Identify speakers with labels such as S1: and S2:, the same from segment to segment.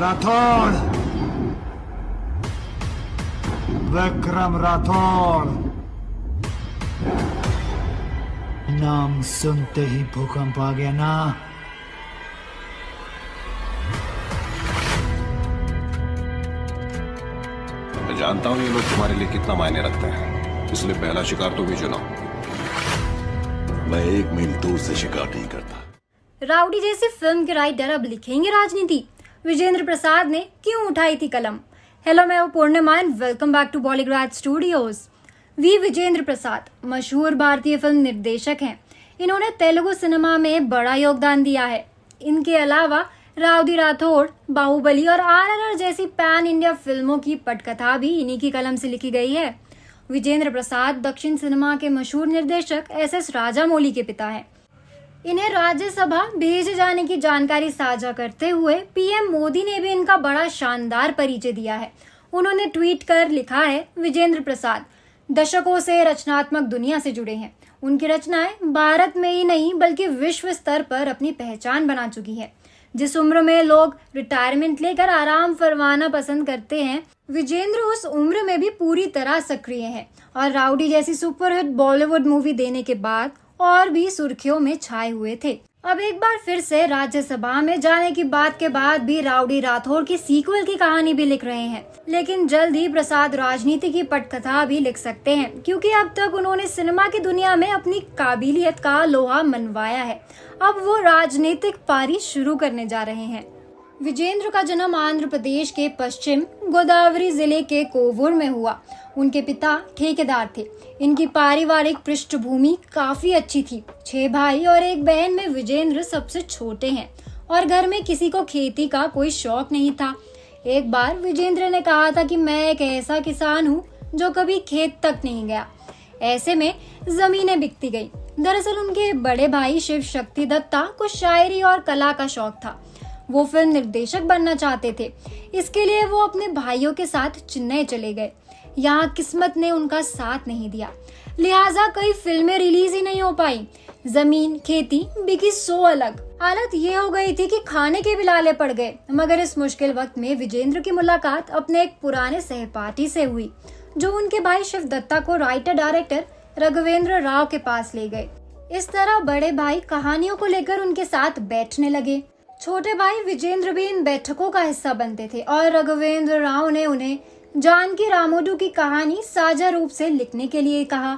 S1: राठौड़, विक्रम राठौड़। नाम सुनते ही भूकंप आ गया ना।
S2: मैं जानता हूँ ये लोग तुम्हारे लिए कितना मायने रखते हैं, इसलिए पहला शिकार तुम ही चुनो।
S3: मैं 1 मील दूर से शिकार नहीं करता।
S4: राउडी जैसी फिल्म के राइटर अब लिखेंगे राजनीति? विजेंद्र प्रसाद ने क्यों उठाई थी कलम? हेलो, मैं हूं Purnima and welcome back to Bollygrad studios. V Vijayendra Prasad मशहूर भारतीय फिल्म निर्देशक हैं। इन्होंने तेलुगु सिनेमा में बड़ा योगदान दिया है। इनके अलावा राउडी राठौड़, बाहुबली और RRR जैसी पैन इंडिया फिल्मों की पटकथा भी इन्हीं की कलम से लिखी गई है। विजेंद्र प्रसाद दक्षिण सिनेमा के मशहूर निर्देशक SS राजामौली के पिता हैं। इन्हें राज्यसभा भेजे जाने की जानकारी साझा करते हुए PM मोदी ने भी इनका बड़ा शानदार परिचय दिया है। उन्होंने ट्वीट कर लिखा है, विजेंद्र प्रसाद दशकों से रचनात्मक दुनिया से जुड़े हैं। उनकी रचनाएं भारत में ही नहीं बल्कि विश्व स्तर पर अपनी पहचान बना चुकी है। जिस उम्र में लोग रिटायरमेंट लेकर आराम फरमाना पसंद करते हैं, विजेंद्र उस उम्र में भी पूरी तरह सक्रिय हैं और राउडी जैसी सुपरहिट बॉलीवुड मूवी देने के बाद और भी सुर्खियों में छाए हुए थे। अब एक बार फिर से राज्यसभा में जाने की बात के बाद भी राउडी राठौड़ की सीक्वल की कहानी भी लिख रहे हैं। लेकिन जल्द ही प्रसाद राजनीति की पटकथा भी लिख सकते हैं, क्योंकि अब तक उन्होंने सिनेमा की दुनिया में अपनी काबिलियत का लोहा मनवाया है। अब वो राजनीतिक पारी शुरू करने जा रहे हैं। विजेंद्र का जन्म आंध्र प्रदेश के पश्चिम गोदावरी जिले के कोवूर में हुआ। उनके पिता ठेकेदार थे। इनकी पारिवारिक पृष्ठभूमि काफी अच्छी थी। 6 भाई और 1 बहन में विजेंद्र सबसे छोटे हैं और घर में किसी को खेती का कोई शौक नहीं था। एक बार विजेंद्र ने कहा था कि मैं एक ऐसा किसान हूँ जो कभी खेत तक नहीं गया। ऐसे में जमीनें बिकती गई। दरअसल उनके बड़े भाई शिव शक्ति दत्ता को शायरी और कला का शौक था। वो फिल्म निर्देशक बनना चाहते थे। इसके लिए वो अपने भाइयों के साथ चेन्नई चले गए। यहाँ किस्मत ने उनका साथ नहीं दिया, लिहाजा कई फिल्में रिलीज ही नहीं हो पाई। जमीन खेती बिकी सो अलग। हालत ये हो गई थी कि खाने के भी लाले पड़ गए। मगर इस मुश्किल वक्त में विजेंद्र की मुलाकात अपने एक पुराने सहपाठी से हुई, जो उनके भाई शिव दत्ता को राइटर डायरेक्टर राघवेंद्र राव के पास ले गए। इस तरह बड़े भाई कहानियों को लेकर उनके साथ बैठने लगे। छोटे भाई विजेंद्र भी इन बैठकों का हिस्सा बनते थे और राघवेंद्र राव ने उन्हें जानकी रामोडू की कहानी साझा रूप से लिखने के लिए कहा।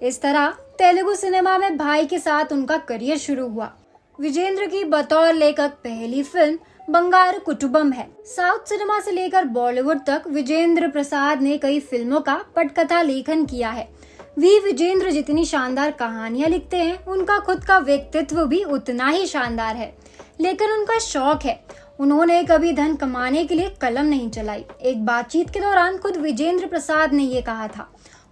S4: इस तरह तेलुगु सिनेमा में भाई के साथ उनका करियर शुरू हुआ। विजेंद्र की बतौर लेखक पहली फिल्म बंगारू कुटुंबम है। साउथ सिनेमा से लेकर बॉलीवुड तक विजेंद्र प्रसाद ने कई फिल्मों का पटकथा लेखन किया है। वी विजेंद्र जितनी शानदार कहानियां लिखते हैं, उनका खुद का व्यक्तित्व भी उतना ही शानदार है। लेकिन उनका शौक है। उन्होंने कभी धन कमाने के लिए कलम नहीं चलाई। एक बातचीत के दौरान खुद विजेंद्र प्रसाद ने ये कहा था।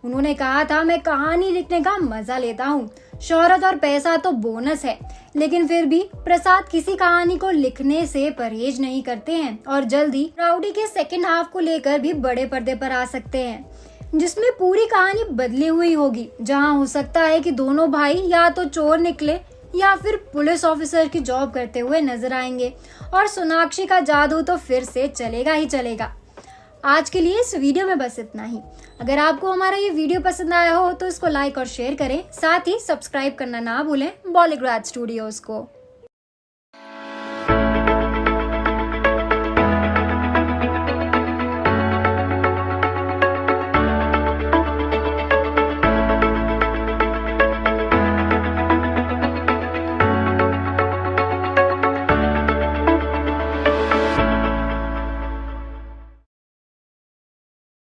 S4: उन्होंने कहा था, मैं कहानी लिखने का मजा लेता हूँ। शोहरत और पैसा तो बोनस है, लेकिन फिर भी प्रसाद किसी कहानी को लिखने से परहेज नहीं करते हैं और जल्द ही राउडी के सेकंड हाफ को लेकर भी बड़े पर्दे पर आ सकते हैं, जिसमें पूरी कहानी बदली हुई होगी। जहाँ हो सकता है कि दोनों भाई या तो चोर निकले या फिर पुलिस ऑफिसर की जॉब करते हुए नजर आएंगे और सोनाक्षी का जादू तो फिर से चलेगा ही चलेगा। आज के लिए इस वीडियो में बस इतना ही। अगर आपको हमारा ये वीडियो पसंद आया हो तो इसको लाइक और शेयर करें। साथ ही सब्सक्राइब करना ना भूलें बॉलीग्राड स्टूडियोज को।